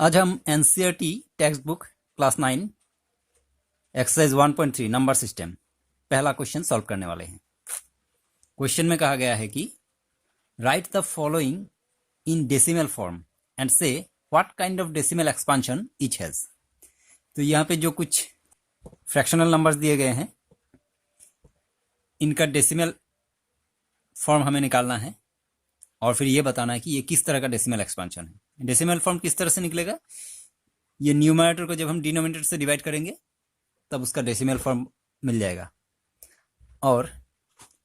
आज हम NCERT text book class 9 exercise 1.3 number system पहला क्वेश्चन सॉल्व करने वाले हैं। क्वेश्चन में कहा गया है कि write the following in decimal form and say what kind of decimal expansion each has. तो यहाँ पे जो कुछ फ्रैक्शनल नंबर्स दिए गए हैं इनका डेसिमल फॉर्म हमें निकालना है और फिर ये बताना है कि ये किस तरह का डेसिमल एक्सपांशन है। डेसिमल फॉर्म किस तरह से निकलेगा, ये न्यूमरेटर को जब हम डिनोमिनेटर से डिवाइड करेंगे तब उसका डेसिमल फॉर्म मिल जाएगा। और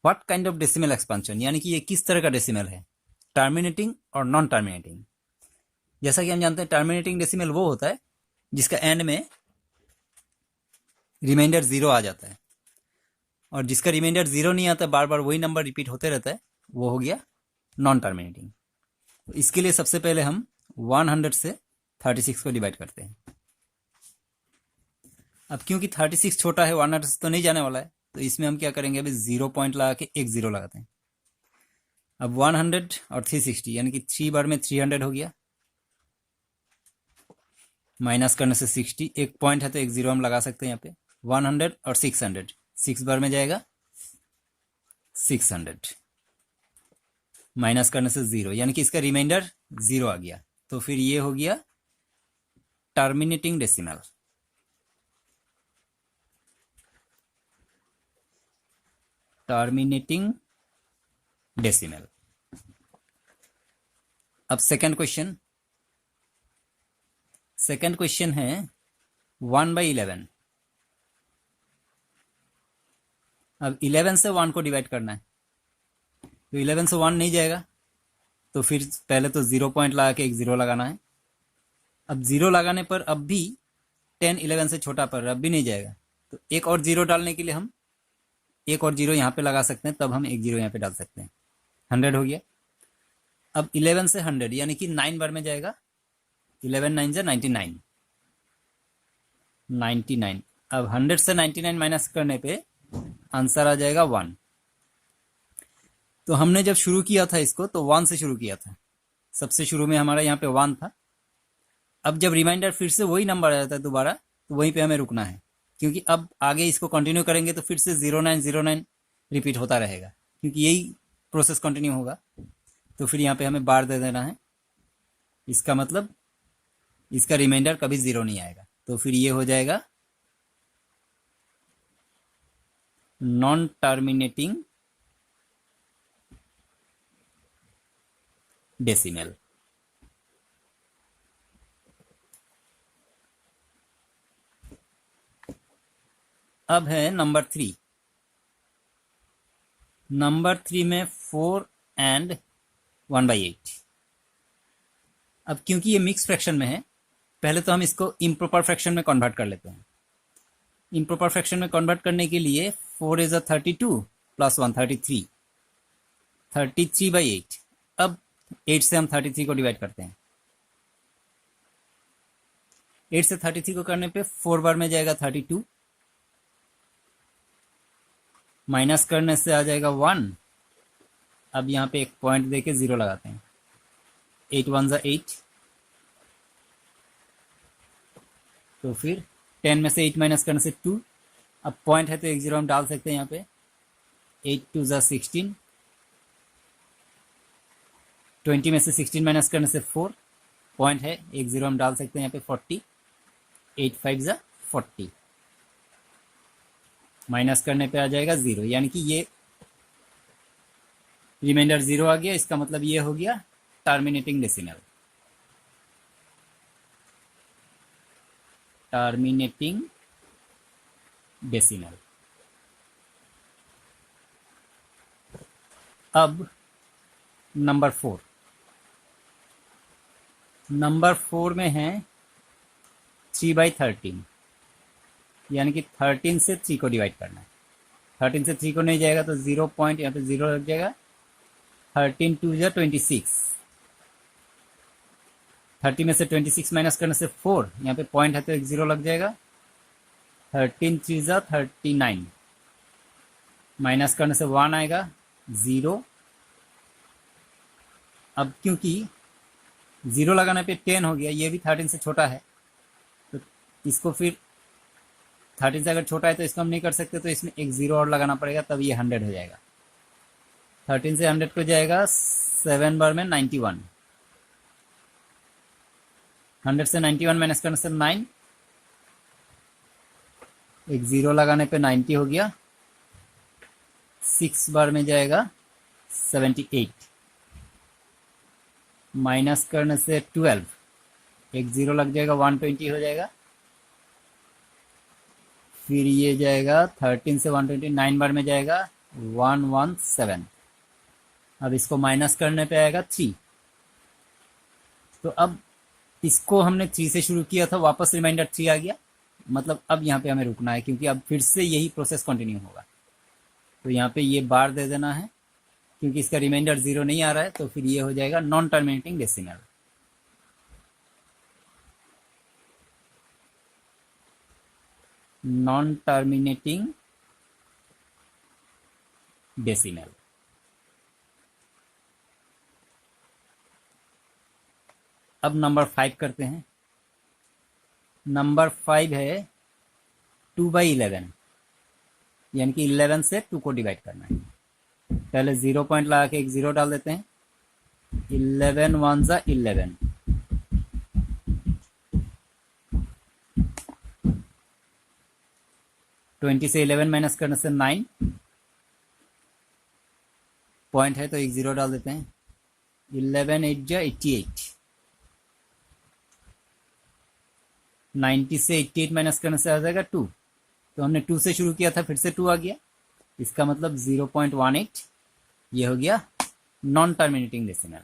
what kind of decimal expansion यानी कि ये किस तरह का डेसिमल है, टर्मिनेटिंग और नॉन टर्मिनेटिंग। जैसा कि हम जानते हैं टर्मिनेटिंग डेसिमल वो होता है जिसका एंड में रिमाइंडर 0 आ जाता है, और जिसका रिमाइंडर 0 नहीं आता, बार बार वही नंबर रिपीट होते रहता है, वो हो गया नॉन टर्मिनेटिंग। तो इसके लिए सबसे पहले हम 100 से 36 को डिवाइड करते हैं। अब क्योंकि 36 छोटा है 100 से तो नहीं जाने वाला है, तो इसमें हम क्या करेंगे, अभी 0 पॉइंट लगा के एक 0 लगाते हैं। अब 100 और 360 यानी कि 3 बार में 300 हो गया, माइनस करने से 60, एक पॉइंट है तो एक 0 हम लगा सकते हैं यहाँ पे। 100 और 600, 6 बार में जाएगा 600, माइनस करने से 0 यानी कि इसका रिमाइंडर 0 आ गया। तो फिर ये हो गया टर्मिनेटिंग डेसिमल। Terminating decimal. अब सेकंड क्वेश्चन है 1/11। अब 11 से 1 को डिवाइड करना है, तो 11 से 1 नहीं जाएगा, तो फिर पहले तो 0 पॉइंट लगा के एक 0 लगाना है। अब 0 लगाने पर अब भी 10 11 से छोटा पर अब भी नहीं जाएगा, तो एक और 0 डालने के लिए हम एक और 0 यहाँ पे लगा सकते हैं, तब हम एक 0 यहाँ पे डाल सकते हैं। 100 हो गया। अब 11 से 100 यानी कि 9 बार में जाएगा, 11 9 से 99। अब 100 से 99 माइनस करने पे आंसर आ जाएगा 1। तो हमने जब शुरू किया था इसको तो 1 से शुरू किया था, सबसे शुरू में हमारा यहाँ पे 1 था। अब जब रिमाइंडर फिर से वही नंबर आ जाता है दोबारा, तो वहीं पे हमें रुकना है, क्योंकि अब आगे इसको कंटिन्यू करेंगे तो फिर से 0909 रिपीट होता रहेगा, क्योंकि यही प्रोसेस कंटिन्यू होगा। तो फिर यहाँ पे हमें बार दे देना है, इसका मतलब इसका रिमाइंडर कभी 0 नहीं आएगा। तो फिर ये हो जाएगा नॉन टर्मिनेटिंग डेसिमल। अब है नंबर 3। नंबर 3 में 4 एंड 1/8। अब क्योंकि ये मिक्स फ्रैक्शन में है, पहले तो हम इसको इम्प्रॉपर फ्रैक्शन में कन्वर्ट कर लेते हैं। इम्प्रॉपर फ्रैक्शन में कन्वर्ट करने के लिए 4 इज 32 प्लस 1 33, 33/8। अब 8 से हम 33 को डिवाइड करते हैं। 8 से 33 को करने पे 4 बार में जाएगा 32, माइनस करने से आ जाएगा 1। अब यहाँ पे एक पॉइंट देके 0 लगाते हैं। 8 1 ज़ा 8, तो फिर 10 में से 8 माइनस करने से 2। अब पॉइंट है तो एक 0 हम डाल सकते हैं यहाँ पे। 8 2 ज़ा 16, 20 में से 16 माइनस करने से 4, पॉइंट है एक 0 हम डाल सकते हैं यहाँ पे 40। 8 5 ज़ा 40, माइनस करने पे आ जाएगा 0, यानी कि ये रिमाइंडर 0 आ गया। इसका मतलब ये हो गया टर्मिनेटिंग डेसिमल। Terminating decimal. अब नंबर 4। नंबर 4 में है 3/13, यानी कि 13 से 3 को डिवाइड करना है। 13 से 3 को नहीं जाएगा तो 0 पॉइंट यहाँ पे 0 लग जाएगा। 13 2 ज़ा 26, 30 में से 26 माइनस करने से 4, यहाँ पे पॉइंट है तो एक 0 लग जाएगा। 13 3 ज़ा 39, माइनस करने से 1 आएगा 0। अब क्योंकि जीरो लगाने पे 10 हो गया, ये भी 13 से छोटा है, तो इसको फिर 13 से अगर छोटा है तो इसको हम नहीं कर सकते, तो इसमें एक जीरो और लगाना पड़ेगा, तब ये 100 हो जाएगा। 13 से 100 को जाएगा 7 बार में 91, 100 से 91 माइनस करने से 9, एक जीरो लगाने पे 90 हो गया। 6 बार में जाएगा 78, माइनस करने से 12, एक जीरो लग जाएगा 120 हो जाएगा। फिर ये जाएगा 13 से 120, 9 बार में जाएगा 117। अब इसको माइनस करने पे आएगा 3। तो अब इसको हमने 3 से शुरू किया था, वापस रिमाइंडर 3 आ गया, मतलब अब यहाँ पे हमें रुकना है, क्योंकि अब फिर से यही प्रोसेस कंटिन्यू होगा। तो यहाँ पे ये बार दे देना है, क्योंकि इसका रिमाइंडर 0 नहीं आ रहा है, तो फिर ये हो जाएगा non terminating decimal. Non terminating decimal. अब नंबर 5 करते हैं। नंबर 5 है 2/11, यानी कि 11 से 2 को डिवाइड करना है। पहले 0 पॉइंट लगा के एक जीरो डाल देते हैं। 11 1 जा 11, 20 से 11 माइनस करने से 9, पॉइंट है तो एक जीरो डाल देते हैं। 11 8 जा 88, 90 से 88 माइनस करने से आ जाएगा 2, तो हमने 2 से शुरू किया था, फिर से 2 आ गया, इसका मतलब 0.18, ये हो गया non terminating decimal.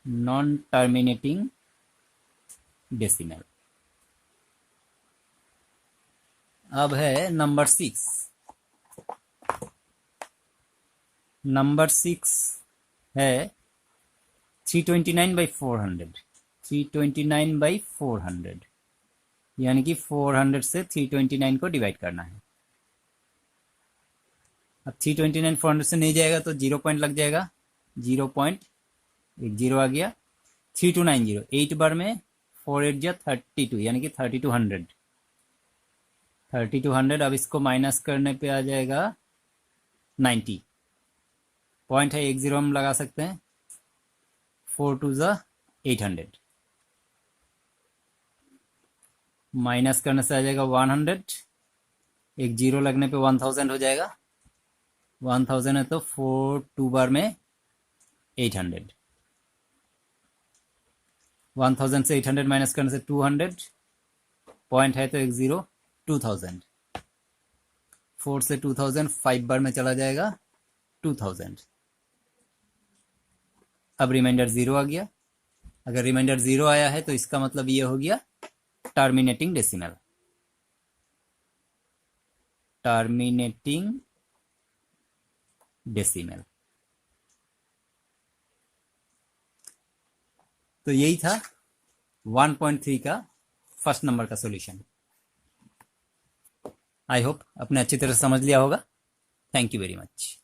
Non terminating decimal. अब है नंबर 6। नंबर 6 है 329/400, 329/400, यानी कि 400 से 329 को डिवाइड करना है। अब 329 400 से नहीं जाएगा तो 0 पॉइंट लग जाएगा, 0 पॉइंट, एक जीरो आ गया। 3290, 8 बार में 4 8 जा 32, यानी कि 3200, 3200। अब इसको माइनस करने पे आ जाएगा 90, पॉइंट है एक जीरो हम लगा सकते हैं। 4 2 जा 800, माइनस करने से आ जाएगा 100, एक जीरो लगने पे 1000 हो जाएगा। 1000 है तो 4 2 बार में 800, 1000 से 800 माइनस करने से 200, पॉइंट है तो एक जीरो 2000, 4 से 2000 5 बार में चला जाएगा 2000। अब रिमाइंडर 0 आ गया। अगर रिमाइंडर 0 आया है तो इसका मतलब ये हो गया टर्मिनेटिंग डेसिमल। Terminating decimal. तो यही था 1.3 का फर्स्ट नंबर का सॉल्यूशन। आई होप आपने अच्छी तरह से समझ लिया होगा। Thank you very much.